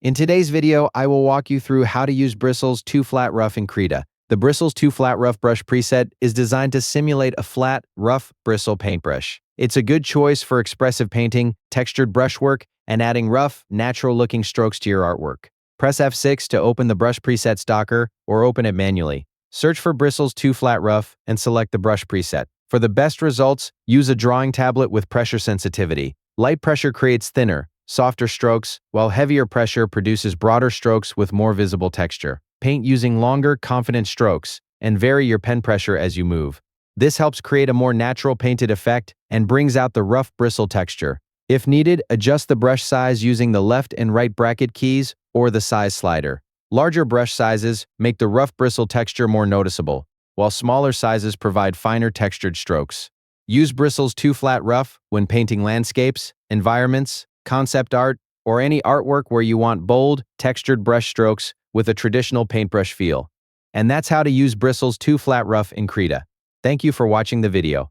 In today's video, I will walk you through how to use Bristles 2 Flat Rough in Krita. The Bristles 2 Flat Rough brush preset is designed to simulate a flat, rough bristle paintbrush. It's a good choice for expressive painting, textured brushwork, and adding rough, natural-looking strokes to your artwork. Press F6 to open the brush preset stalker or open it manually. Search for Bristles 2 Flat Rough and select the brush preset. For the best results, use a drawing tablet with pressure sensitivity. Light pressure creates thinner, softer strokes, while heavier pressure produces broader strokes with more visible texture. Paint using longer, confident strokes, and vary your pen pressure as you move. This helps create a more natural painted effect and brings out the rough bristle texture. If needed, adjust the brush size using the left and right bracket keys or the size slider. Larger brush sizes make the rough bristle texture more noticeable, while smaller sizes provide finer textured strokes. Use Bristles 2 Flat Rough when painting landscapes, environments, concept art, or any artwork where you want bold, textured brush strokes with a traditional paintbrush feel. And that's how to use Bristles 2 Flat Rough in Krita. Thank you for watching the video.